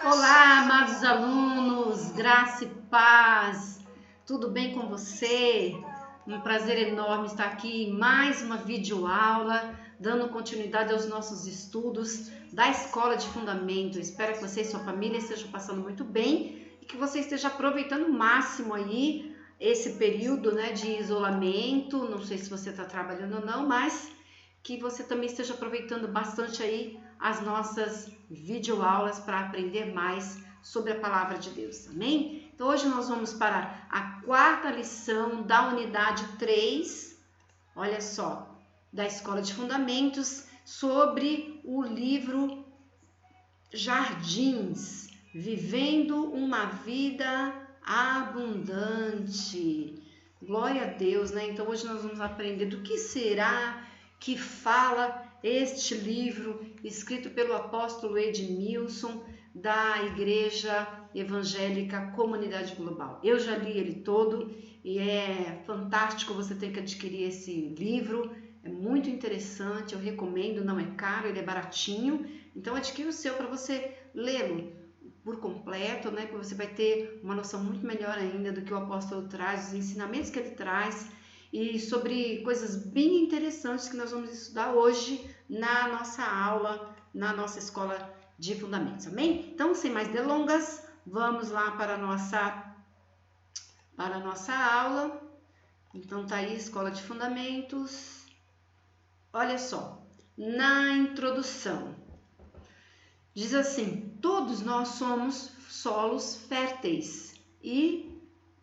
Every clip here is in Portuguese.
Olá, amados alunos, graça e paz, tudo bem com você? Um prazer enorme estar aqui em mais uma videoaula, dando continuidade aos nossos estudos da Escola de Fundamento. Espero que você e sua família estejam passando muito bem e que você esteja aproveitando o máximo aí esse período, né, de isolamento. Não sei se você está trabalhando ou não, mas que você também esteja aproveitando bastante aí as nossas videoaulas para aprender mais sobre a palavra de Deus, amém? Então hoje nós vamos para a quarta lição da unidade 3, olha só, da Escola de Fundamentos, sobre o livro Jardins, vivendo uma vida abundante. Glória a Deus, né? Então hoje nós vamos aprender do que será que fala este livro escrito pelo apóstolo Edmilson da Igreja Evangélica Comunidade Global. Eu já li ele todo e é fantástico, você tem que adquirir esse livro, é muito interessante, eu recomendo, não é caro, ele é baratinho, então adquira o seu para você lê-lo por completo, né? Porque você vai ter uma noção muito melhor ainda do que o apóstolo traz, os ensinamentos que ele traz, e sobre coisas bem interessantes que nós vamos estudar hoje na nossa aula, na nossa Escola de Fundamentos, amém? Então, sem mais delongas, vamos lá para a nossa aula. Então, tá aí, Escola de Fundamentos. Olha só, na introdução, diz assim: todos nós somos solos férteis e,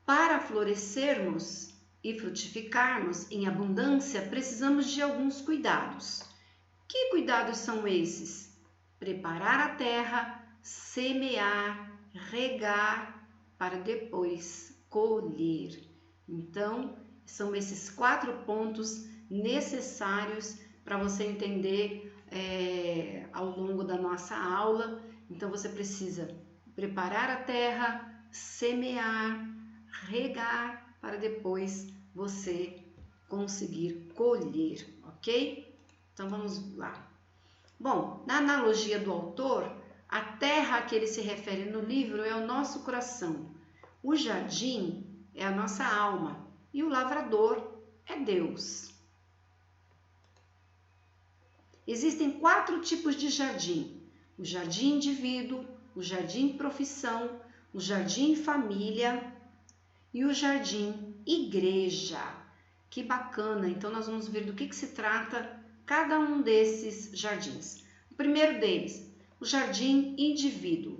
para florescermos e frutificarmos em abundância, precisamos de alguns cuidados. Que cuidados são esses? Preparar a terra, semear, regar, para depois colher. Então, são esses 4 pontos necessários para você entender ao longo da nossa aula. Então, você precisa preparar a terra, semear, regar, para depois você conseguir colher, ok? Então vamos lá. Bom, na analogia do autor, a terra a que ele se refere no livro é o nosso coração, o jardim é a nossa alma e o lavrador é Deus. Existem 4 tipos de jardim: o jardim indivíduo, o jardim profissão, o jardim família e o jardim igreja. Que bacana! Então nós vamos ver do que se trata cada um desses jardins. O primeiro deles, o jardim indivíduo.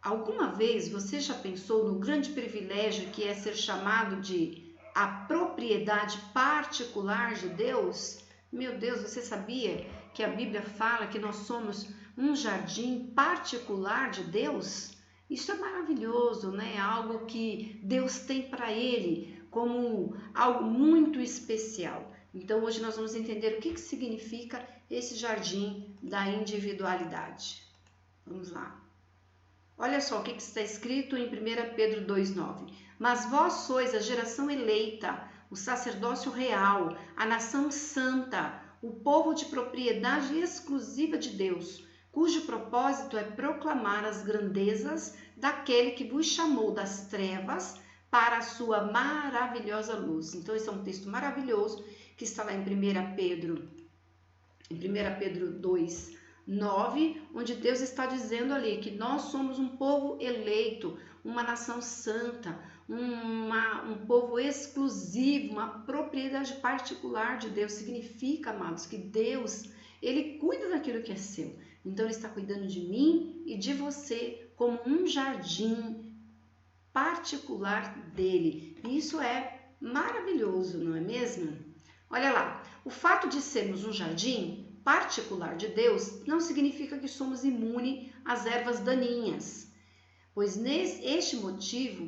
Alguma vez você já pensou no grande privilégio que é ser chamado de a propriedade particular de Deus? Meu Deus, você sabia que a Bíblia fala que nós somos um jardim particular de Deus? Isso é maravilhoso, né? Algo que Deus tem para ele como algo muito especial. Então, hoje nós vamos entender o que significa esse jardim da individualidade. Vamos lá. Olha só o que está escrito em 1 Pedro 2,9. Mas vós sois a geração eleita, o sacerdócio real, a nação santa, o povo de propriedade exclusiva de Deus, cujo propósito é proclamar as grandezas daquele que vos chamou das trevas para a sua maravilhosa luz. Então, esse é um texto maravilhoso que está lá em 1 Pedro 2:9, onde Deus está dizendo ali que nós somos um povo eleito, uma nação santa, um povo exclusivo, uma propriedade particular de Deus. Significa, amados, que Deus, ele cuida daquilo que é seu. Então, ele está cuidando de mim e de você como um jardim particular dele. E isso é maravilhoso, não é mesmo? Olha lá, o fato de sermos um jardim particular de Deus não significa que somos imunes às ervas daninhas, pois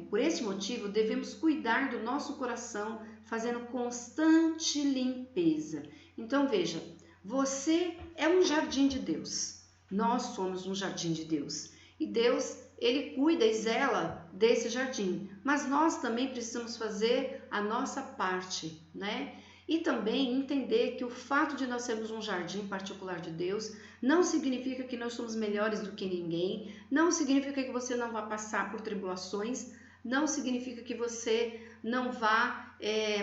por este motivo devemos cuidar do nosso coração fazendo constante limpeza. Então veja, você é um jardim de Deus, nós somos um jardim de Deus e Deus, ele cuida e zela desse jardim, mas nós também precisamos fazer a nossa parte, né? E também entender que o fato de nós sermos um jardim particular de Deus não significa que nós somos melhores do que ninguém, não significa que você não vai passar por tribulações, não significa que você não vá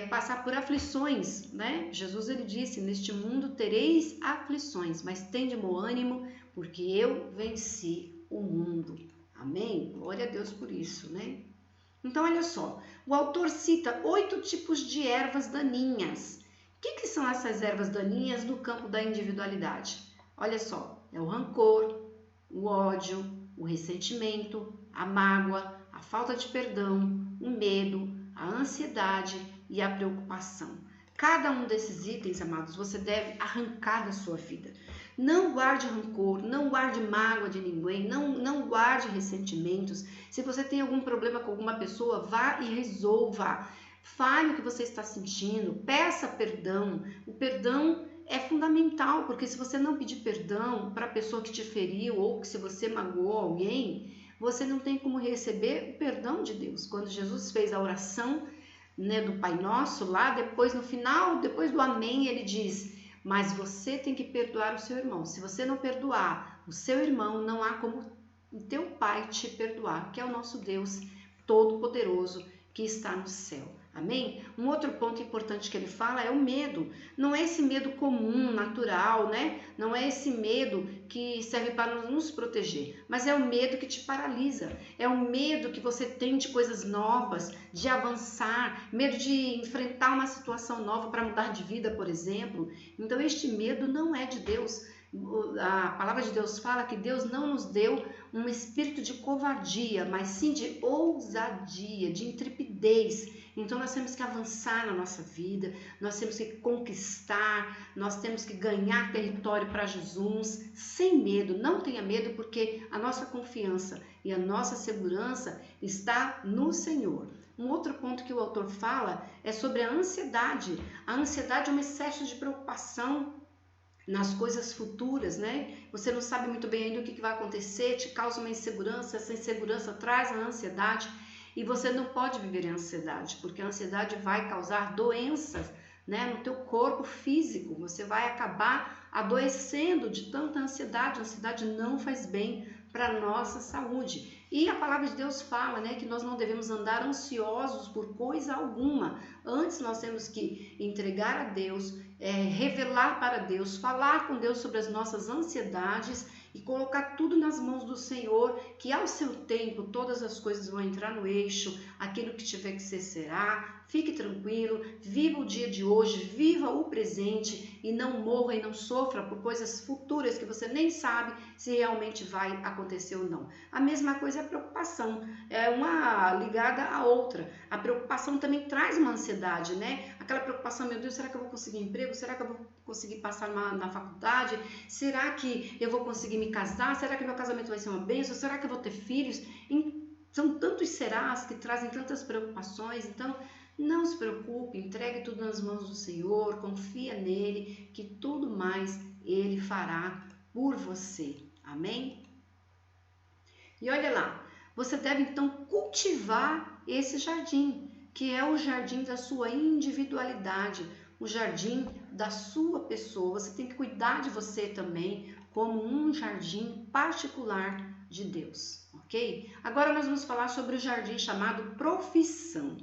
passar por aflições, né? Jesus ele disse, neste mundo tereis aflições, mas tende bom ânimo, porque eu venci o mundo. Amém? Glória a Deus por isso, né? Então, olha só, o autor cita 8 tipos de ervas daninhas. O que são essas ervas daninhas no campo da individualidade? Olha só, é o rancor, o ódio, o ressentimento, a mágoa, a falta de perdão, o medo, a ansiedade e a preocupação. Cada um desses itens, amados, você deve arrancar da sua vida. Não guarde rancor, não guarde mágoa de ninguém, não guarde ressentimentos. Se você tem algum problema com alguma pessoa, vá e resolva. Fale o que você está sentindo, peça perdão. O perdão é fundamental, porque se você não pedir perdão para a pessoa que te feriu ou que se você magoou alguém, você não tem como receber o perdão de Deus. Quando Jesus fez a oração, né, do Pai Nosso, lá depois no final, depois do Amém, ele diz: mas você tem que perdoar o seu irmão. Se você não perdoar o seu irmão, não há como o teu Pai te perdoar, que é o nosso Deus Todo-Poderoso que está no céu. Amém? Um outro ponto importante que ele fala é o medo. Não é esse medo comum, natural, né? Não é esse medo que serve para nos proteger, mas é o medo que te paralisa. É o medo que você tem de coisas novas, de avançar, medo de enfrentar uma situação nova para mudar de vida, por exemplo. Então, este medo não é de Deus. A palavra de Deus fala que Deus não nos deu um espírito de covardia, mas sim de ousadia, de intrepidez. Então nós temos que avançar na nossa vida, nós temos que conquistar, nós temos que ganhar território para Jesus, sem medo. Não tenha medo, porque a nossa confiança e a nossa segurança está no Senhor. Um outro ponto que o autor fala é sobre a ansiedade. A ansiedade é um excesso de preocupação nas coisas futuras, né? Você não sabe muito bem ainda o que vai acontecer, te causa uma insegurança, essa insegurança traz a ansiedade e você não pode viver em ansiedade, porque a ansiedade vai causar doenças, né, no teu corpo físico. Você vai acabar adoecendo de tanta ansiedade. A ansiedade não faz bem para a nossa saúde. E a palavra de Deus fala, né, que nós não devemos andar ansiosos por coisa alguma. Antes nós temos que entregar a Deus, revelar para Deus, falar com Deus sobre as nossas ansiedades e colocar tudo nas mãos do Senhor, que ao seu tempo todas as coisas vão entrar no eixo, aquilo que tiver que ser será. Fique tranquilo, viva o dia de hoje, viva o presente e não morra e não sofra por coisas futuras que você nem sabe se realmente vai acontecer ou não. A mesma coisa é a preocupação, é uma ligada à outra. A preocupação também traz uma ansiedade, né? Aquela preocupação, meu Deus, será que eu vou conseguir emprego? Será que eu vou conseguir passar na faculdade? Será que eu vou conseguir me casar? Será que meu casamento vai ser uma bênção? Será que eu vou ter filhos? São tantos serás que trazem tantas preocupações. Então, não se preocupe, entregue tudo nas mãos do Senhor, confia nele, que tudo mais ele fará por você. Amém? E olha lá, você deve então cultivar esse jardim, que é o jardim da sua individualidade, o jardim da sua pessoa. Você tem que cuidar de você também como um jardim particular de Deus, ok? Agora nós vamos falar sobre o jardim chamado profissão.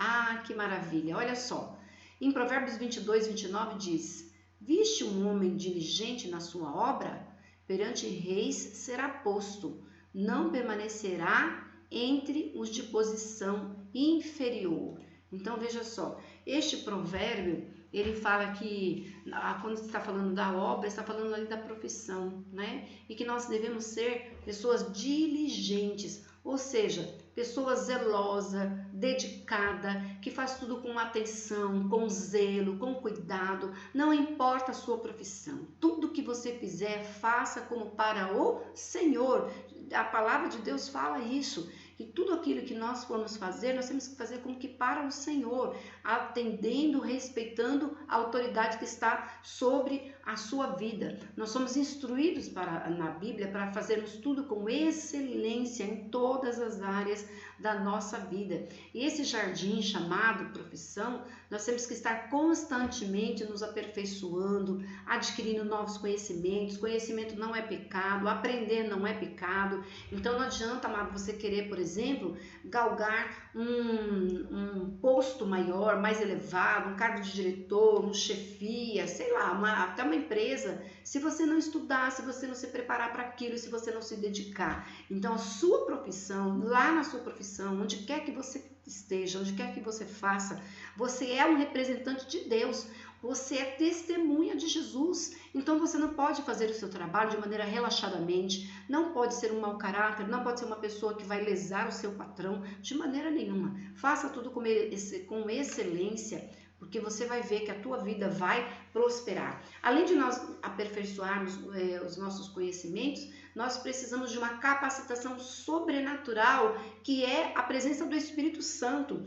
Ah, que maravilha! Olha só, em Provérbios 22, 29 diz: viste um homem diligente na sua obra? Perante reis será posto, não permanecerá entre os de posição inferior. Então veja só, este provérbio, ele fala que, quando está falando da obra, está falando ali da profissão, né? E que nós devemos ser pessoas diligentes, ou seja, pessoas zelosas, dedicada, que faz tudo com atenção, com zelo, com cuidado. Não importa a sua profissão, tudo que você fizer, faça como para o Senhor. A palavra de Deus fala isso, que tudo aquilo que nós formos fazer, nós temos que fazer como que para o Senhor, atendendo, respeitando a autoridade que está sobre a sua vida. Nós somos instruídos na Bíblia para fazermos tudo com excelência em todas as áreas da nossa vida. E esse jardim chamado profissão, nós temos que estar constantemente nos aperfeiçoando, adquirindo novos conhecimentos. Conhecimento não é pecado, aprender não é pecado. Então não adianta, amado, você querer, por exemplo, galgar um posto maior, mais elevado, um cargo de diretor, um chefia, sei lá, até uma empresa, se você não estudar, se você não se preparar para aquilo, se você não se dedicar. Então a sua profissão, lá na sua profissão, onde quer que você esteja, onde quer que você faça, você é um representante de Deus. Você é testemunha de Jesus, então você não pode fazer o seu trabalho de maneira relaxadamente, não pode ser um mau caráter, não pode ser uma pessoa que vai lesar o seu patrão, de maneira nenhuma. Faça tudo com excelência, porque você vai ver que a tua vida vai prosperar. Além de nós aperfeiçoarmos os nossos conhecimentos, nós precisamos de uma capacitação sobrenatural, que é a presença do Espírito Santo.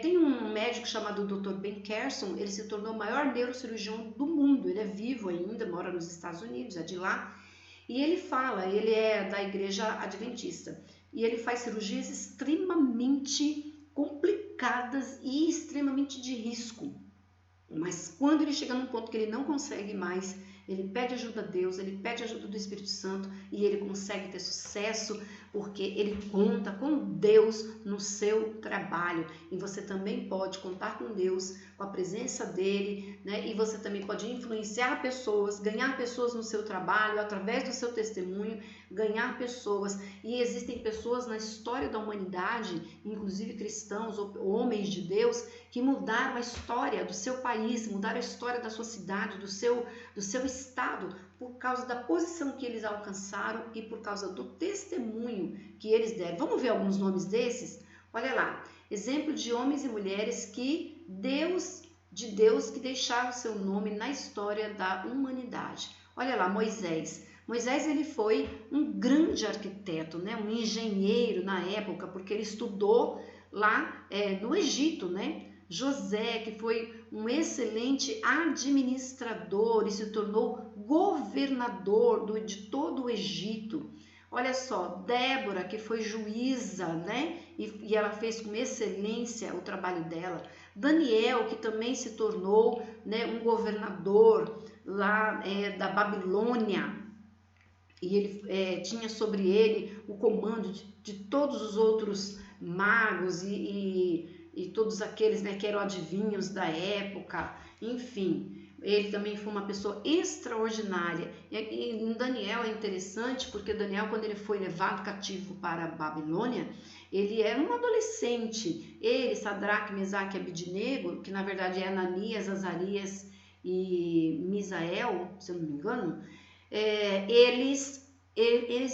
Tem um médico chamado Dr. Ben Carson, ele se tornou o maior neurocirurgião do mundo, ele é vivo ainda, mora nos Estados Unidos, é de lá, e ele fala, ele é da igreja adventista, e ele faz cirurgias extremamente complicadas e extremamente de risco. Mas quando ele chega num ponto que ele não consegue mais, ele pede ajuda a Deus, ele pede ajuda do Espírito Santo e ele consegue ter sucesso, porque ele conta com Deus no seu trabalho. E você também pode contar com Deus, com a presença dele, né? E você também pode influenciar pessoas, ganhar pessoas no seu trabalho, através do seu testemunho, ganhar pessoas. E existem pessoas na história da humanidade, inclusive cristãos, homens de Deus, que mudaram a história do seu país, mudaram a história da sua cidade, do seu estado, por causa da posição que eles alcançaram e por causa do testemunho que eles deram. Vamos ver alguns nomes desses? Olha lá, exemplo de homens e mulheres que que deixaram seu nome na história da humanidade. Olha lá, Moisés. Moisés, ele foi um grande arquiteto, né? Um engenheiro na época, porque ele estudou lá no Egito, né? José, que foi um excelente administrador e se tornou governador de todo o Egito. Olha só, Débora, que foi juíza, né? E ela fez com excelência o trabalho dela. Daniel, que também se tornou, né, um governador lá da Babilônia. E ele tinha sobre ele o comando de todos os outros magos e todos aqueles, né, que eram adivinhos da época, enfim. Ele também foi uma pessoa extraordinária. E em Daniel é interessante, porque Daniel, quando ele foi levado cativo para a Babilônia, ele era um adolescente. Ele, Sadraque, Mesaque e Abidnego, que na verdade é Ananias, Azarias e Misael, se eu não me engano, eles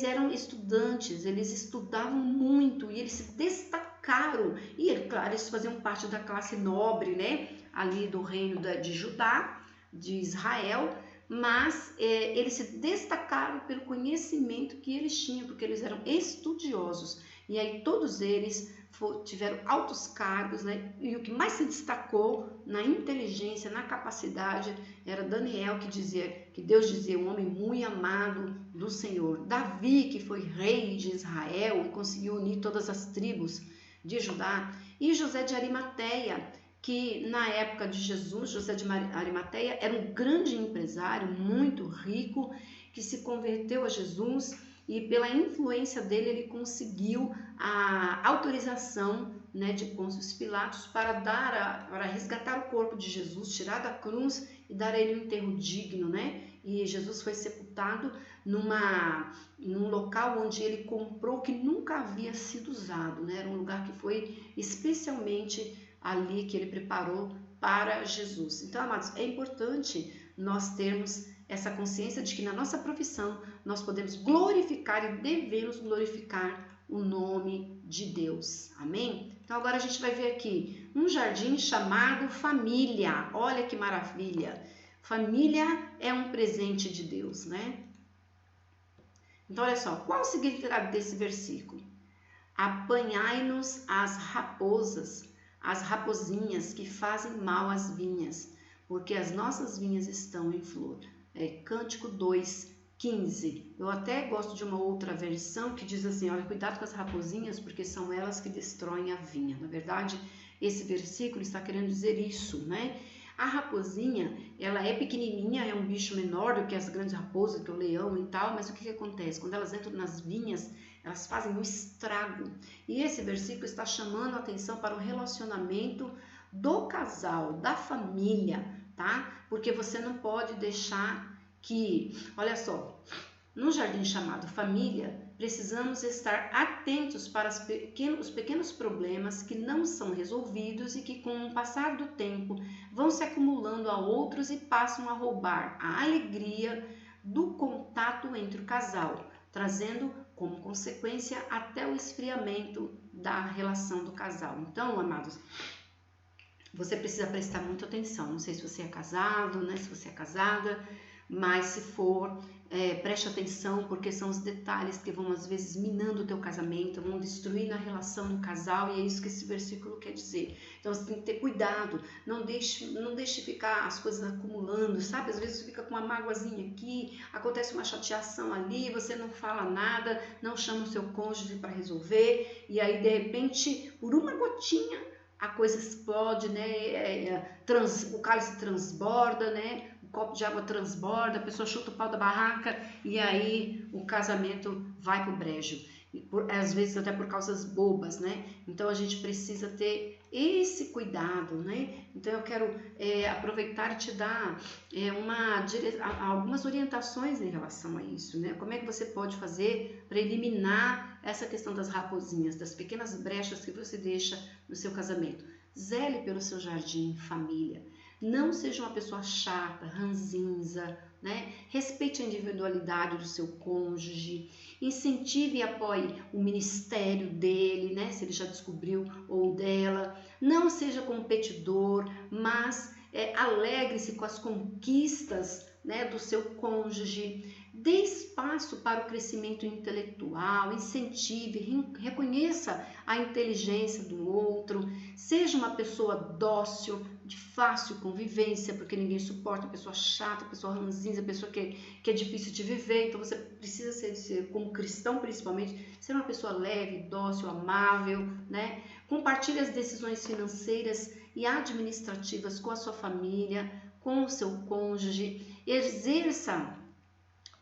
eram estudantes, eles estudavam muito e eles se destacaram. E, claro, eles faziam parte da classe nobre, né, ali do reino de Judá, de Israel, mas eles se destacaram pelo conhecimento que eles tinham, porque eles eram estudiosos. E aí todos eles tiveram altos cargos, né? E o que mais se destacou na inteligência, na capacidade, era Daniel, que Deus dizia, um homem muito amado do Senhor. Davi, que foi rei de Israel e conseguiu unir todas as tribos de Judá. E José de Arimateia, que na época de Jesus, José de Arimateia era um grande empresário, muito rico, que se converteu a Jesus e pela influência dele ele conseguiu a autorização, né, de Pôncio Pilatos para resgatar o corpo de Jesus, tirar da cruz e dar a ele um enterro digno, né? E Jesus foi sepultado num local onde ele comprou que nunca havia sido usado, né? Era um lugar que foi especialmente ali que ele preparou para Jesus. Então, amados, é importante nós termos essa consciência de que na nossa profissão nós podemos glorificar e devemos glorificar o nome de Deus. Amém? Então agora a gente vai ver aqui um jardim chamado família. Olha que maravilha! Família é um presente de Deus, né? Então olha só, qual o significado desse versículo? Apanhai-nos as raposas, as rapozinhas que fazem mal às vinhas, porque as nossas vinhas estão em flor. Cântico 2:15. Eu até gosto de uma outra versão que diz assim, olha, cuidado com as raposinhas, porque são elas que destroem a vinha. Na verdade, esse versículo está querendo dizer isso, né? A raposinha, ela é pequenininha, é um bicho menor do que as grandes raposas, que é o leão e tal, mas o que acontece? Quando elas entram nas vinhas, elas fazem um estrago. E esse versículo está chamando a atenção para o relacionamento do casal, da família, tá? Porque você não pode deixar que, olha só, no jardim chamado família, precisamos estar atentos para os pequenos problemas que não são resolvidos e que, com o passar do tempo, vão se acumulando a outros e passam a roubar a alegria do contato entre o casal, trazendo como consequência até o esfriamento da relação do casal. Então, amados, você precisa prestar muita atenção. Não sei se você é casado, né? Se você é casada, mas se for, preste atenção, porque são os detalhes que vão às vezes minando o teu casamento, vão destruindo a relação do casal, e é isso que esse versículo quer dizer. Então você tem que ter cuidado, não deixe ficar as coisas acumulando, sabe? Às vezes você fica com uma mágoazinha aqui, acontece uma chateação ali, você não fala nada, não chama o seu cônjuge para resolver, e aí de repente, por uma gotinha, a coisa explode, né? O cálice transborda, né? O copo de água transborda, a pessoa chuta o pau da barraca e aí o casamento vai pro brejo. Às vezes até por causas bobas, né? Então a gente precisa ter esse cuidado, né? Então eu quero aproveitar e te dar algumas orientações em relação a isso, né? Como é que você pode fazer para eliminar essa questão das raposinhas, das pequenas brechas que você deixa no seu casamento? Zele pelo seu jardim, família. Não seja uma pessoa chata, ranzinza, né? Respeite a individualidade do seu cônjuge, incentive e apoie o ministério dele, né? Se ele já descobriu, ou dela. Não seja competidor, mas alegre-se com as conquistas, né, do seu cônjuge. Dê espaço para o crescimento intelectual, incentive, reconheça a inteligência do outro, seja uma pessoa dócil, de fácil convivência, porque ninguém suporta a pessoa chata, a pessoa ranzinza, a pessoa que é difícil de viver. Então você precisa ser, como cristão principalmente, ser uma pessoa leve, dócil, amável, né? Compartilhe as decisões financeiras e administrativas com a sua família, com o seu cônjuge, exerça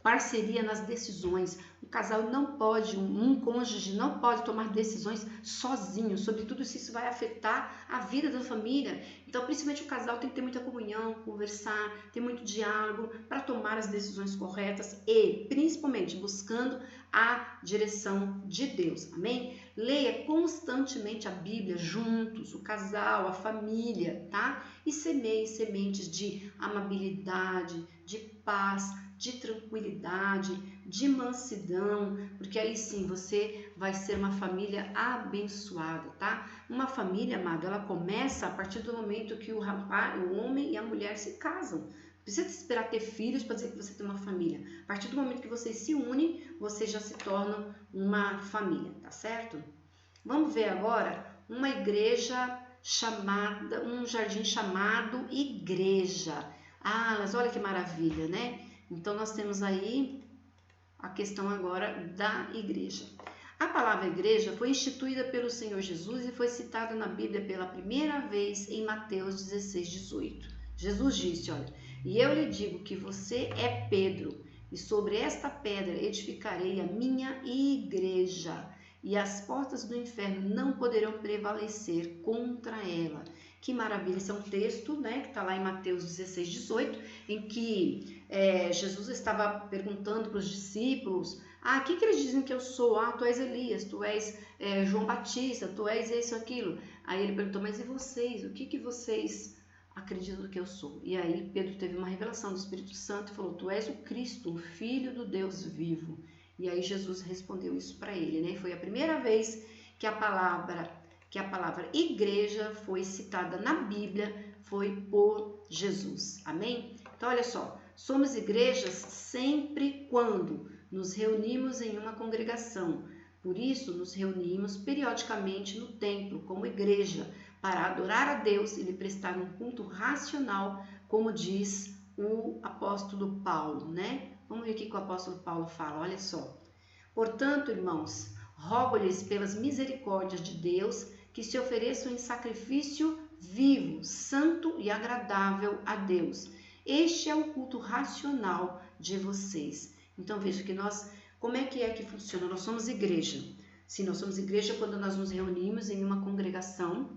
parceria nas decisões. O casal não pode, um cônjuge não pode tomar decisões sozinho, sobretudo se isso vai afetar a vida da família. Então, principalmente o casal tem que ter muita comunhão, conversar, ter muito diálogo para tomar as decisões corretas e, principalmente, buscando a direção de Deus. Amém? Leia constantemente a Bíblia juntos, o casal, a família, tá? E semeie sementes de amabilidade, de paz, de tranquilidade, de mansidão, porque aí sim você vai ser uma família abençoada, tá? Uma família, amado, ela começa a partir do momento que o homem e a mulher se casam. Não precisa esperar ter filhos para dizer que você tem uma família. A partir do momento que vocês se unem, vocês já se tornam uma família, tá certo? Vamos ver agora uma igreja chamada, um jardim chamado igreja. Ah, mas olha que maravilha, né? Então, nós temos aí a questão agora da igreja. A palavra igreja foi instituída pelo Senhor Jesus e foi citada na Bíblia pela primeira vez em Mateus 16:18. Jesus disse, olha, e eu lhe digo que você é Pedro, e sobre esta pedra edificarei a minha igreja, e as portas do inferno não poderão prevalecer contra ela. Que maravilha, esse é um texto, né, que está lá em Mateus 16:18, em que Jesus estava perguntando para os discípulos, o que eles dizem que eu sou? Tu és Elias, tu és João Batista, tu és isso, aquilo. Aí ele perguntou, mas e vocês? O que vocês acreditam que eu sou? E aí Pedro teve uma revelação do Espírito Santo e falou, tu és o Cristo, o Filho do Deus vivo. E aí Jesus respondeu isso para ele, né? Foi a primeira vez que a palavra igreja foi citada na Bíblia, foi por Jesus. Amém? Então, olha só, somos igrejas sempre quando nos reunimos em uma congregação. Por isso, nos reunimos periodicamente no templo, como igreja, para adorar a Deus e lhe prestar um culto racional, como diz o apóstolo Paulo, né? Vamos ver o que o apóstolo Paulo fala, olha só. Portanto, irmãos, rogo-lhes pelas misericórdias de Deus que se ofereçam em sacrifício vivo, santo e agradável a Deus. Este é o culto racional de vocês. Então veja que como é que funciona? Nós somos igreja. Sim, nós somos igreja quando nós nos reunimos em uma congregação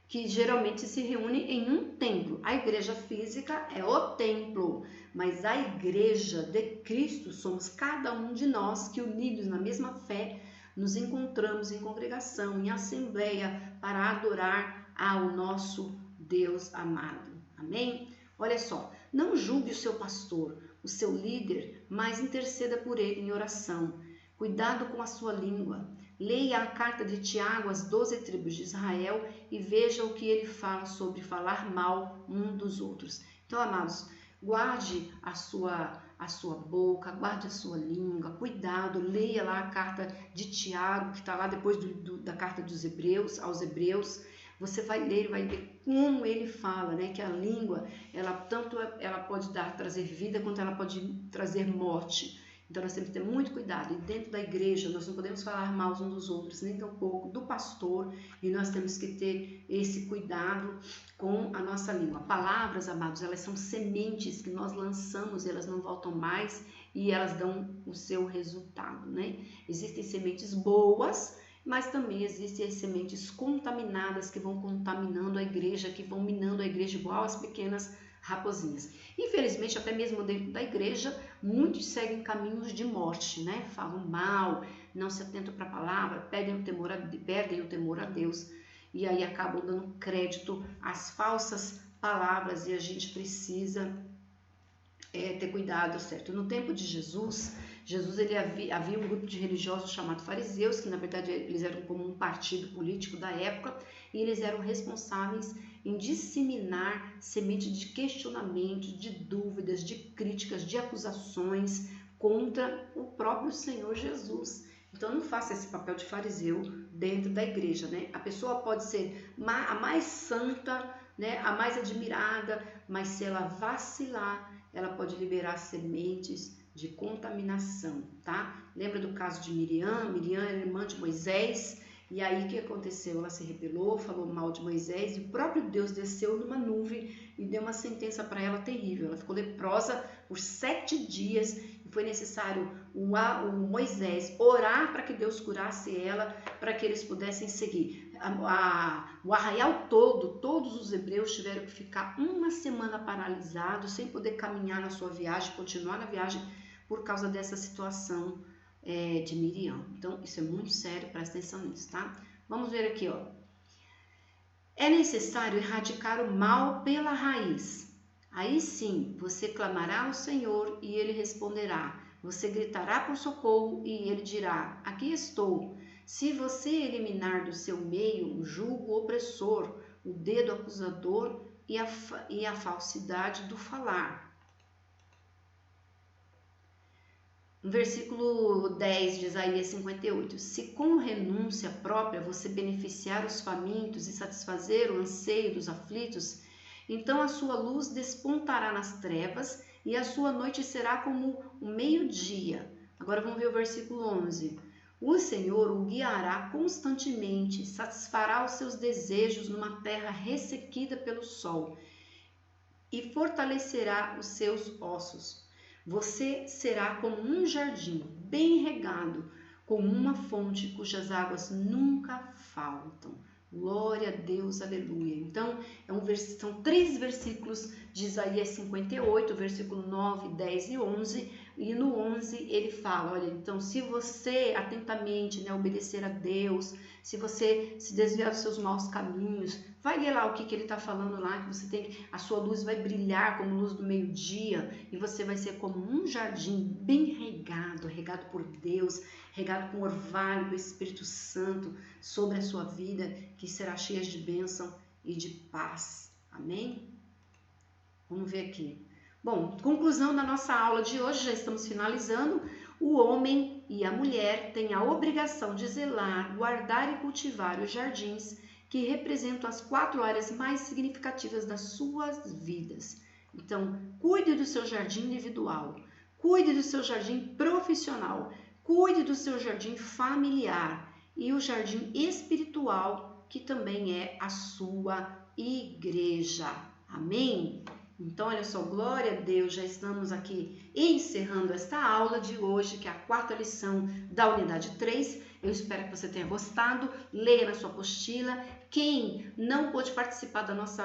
que geralmente se reúne em um templo. A igreja física é o templo, mas a igreja de Cristo somos cada um de nós que, unidos na mesma fé, nos encontramos em congregação, em assembleia, para adorar ao nosso Deus amado. Amém? Olha só, não julgue o seu pastor, o seu líder, mas interceda por ele em oração. Cuidado com a sua língua. Leia a carta de Tiago às 12 tribos de Israel e veja o que ele fala sobre falar mal um dos outros. Então, amados, guarde a sua boca, guarde a sua língua, cuidado, leia lá a carta de Tiago, que está lá depois da carta dos Hebreus, aos Hebreus. Você vai ler e vai ver como ele fala, né? Que a língua, ela pode trazer vida, quanto ela pode trazer morte. Então nós temos que ter muito cuidado. E dentro da igreja nós não podemos falar mal uns dos outros, nem tampouco do pastor. E nós temos que ter esse cuidado com a nossa língua. Palavras, amados, elas são sementes que nós lançamos, elas não voltam mais e elas dão o seu resultado, né? Existem sementes boas, mas também existem as sementes contaminadas que vão contaminando a igreja, que vão minando a igreja igual as pequenas raposinhas. Infelizmente, até mesmo dentro da igreja, muitos seguem caminhos de morte, né? Falam mal, não se atentam para a palavra, perdem o temor a Deus e aí acabam dando crédito às falsas palavras e a gente precisa ter cuidado, certo? No tempo de Jesus ele havia um grupo de religiosos chamado fariseus, que na verdade eles eram como um partido político da época, e eles eram responsáveis em disseminar semente de questionamentos, de dúvidas, de críticas, de acusações contra o próprio Senhor Jesus. Então não faça esse papel de fariseu dentro da igreja, né? A pessoa pode ser a mais santa, né? A mais admirada, mas se ela vacilar, ela pode liberar sementes de contaminação, tá? Lembra do caso de Miriam? Miriam era irmã de Moisés, e aí o que aconteceu? Ela se rebelou, falou mal de Moisés, e o próprio Deus desceu numa nuvem e deu uma sentença para ela terrível. Ela ficou leprosa por 7 dias, e foi necessário o Moisés orar para que Deus curasse ela, para que eles pudessem seguir. O arraial todos os hebreus tiveram que ficar uma semana paralisados, sem poder caminhar na sua viagem, continuar na viagem, por causa dessa situação de Miriam. Então, isso é muito sério, presta atenção nisso, tá? Vamos ver aqui, ó. É necessário erradicar o mal pela raiz. Aí sim, você clamará ao Senhor e Ele responderá. Você gritará por socorro e Ele dirá, aqui estou. Se você eliminar do seu meio o jugo opressor, o dedo acusador e a falsidade do falar. No versículo 10 de Isaías 58, se com renúncia própria você beneficiar os famintos e satisfazer o anseio dos aflitos, então a sua luz despontará nas trevas e a sua noite será como o meio-dia. Agora vamos ver o versículo 11. O Senhor o guiará constantemente, satisfará os seus desejos numa terra ressequida pelo sol e fortalecerá os seus ossos. Você será como um jardim bem regado, como uma fonte cujas águas nunca faltam. Glória a Deus, aleluia. Então, são 3 versículos de Isaías 58, versículo 9, 10 e 11. E no 11 ele fala, olha, então se você atentamente, né, obedecer a Deus, se você se desviar dos seus maus caminhos, vai ler lá o que ele está falando lá, que a sua luz vai brilhar como luz do meio-dia e você vai ser como um jardim bem regado por Deus, regado com o orvalho do Espírito Santo sobre a sua vida, que será cheia de bênção e de paz. Amém? Vamos ver aqui. Bom, conclusão da nossa aula de hoje, já estamos finalizando. O homem e a mulher têm a obrigação de zelar, guardar e cultivar os jardins que representam as 4 áreas mais significativas das suas vidas. Então, cuide do seu jardim individual, cuide do seu jardim profissional, cuide do seu jardim familiar e o jardim espiritual, que também é a sua igreja. Amém? Então, olha só, glória a Deus, já estamos aqui encerrando esta aula de hoje, que é a quarta lição da unidade 3. Eu espero que você tenha gostado, leia na sua apostila. Quem não pôde participar da nossa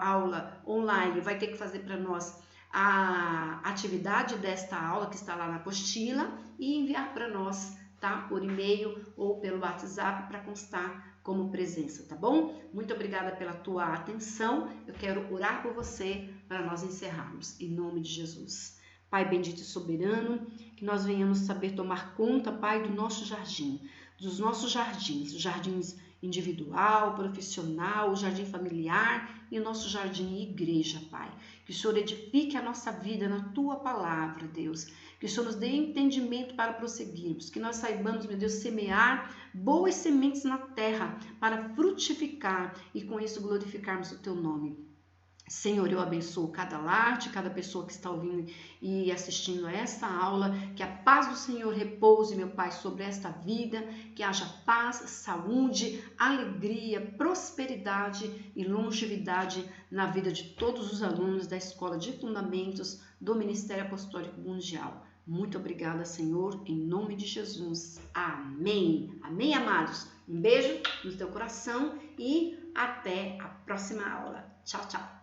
aula online vai ter que fazer para nós a atividade desta aula que está lá na apostila e enviar para nós, tá? Por e-mail ou pelo WhatsApp para constar como presença, tá bom? Muito obrigada pela tua atenção. Eu quero orar por você para nós encerrarmos, em nome de Jesus. Pai bendito e soberano, que nós venhamos saber tomar conta, Pai, do nosso jardim, dos nossos jardins, os jardins individual, profissional, o jardim familiar e o nosso jardim igreja, Pai. Que o Senhor edifique a nossa vida na Tua palavra, Deus. Que o Senhor nos dê entendimento para prosseguirmos, que nós saibamos, meu Deus, semear boas sementes na terra para frutificar e com isso glorificarmos o Teu nome. Senhor, eu abençoo cada lar, de cada pessoa que está ouvindo e assistindo a esta aula, que a paz do Senhor repouse, meu Pai, sobre esta vida, que haja paz, saúde, alegria, prosperidade e longevidade na vida de todos os alunos da Escola de Fundamentos do Ministério Apostólico Mundial. Muito obrigada, Senhor, em nome de Jesus. Amém. Amém, amados. Um beijo no teu coração e até a próxima aula. Tchau, tchau.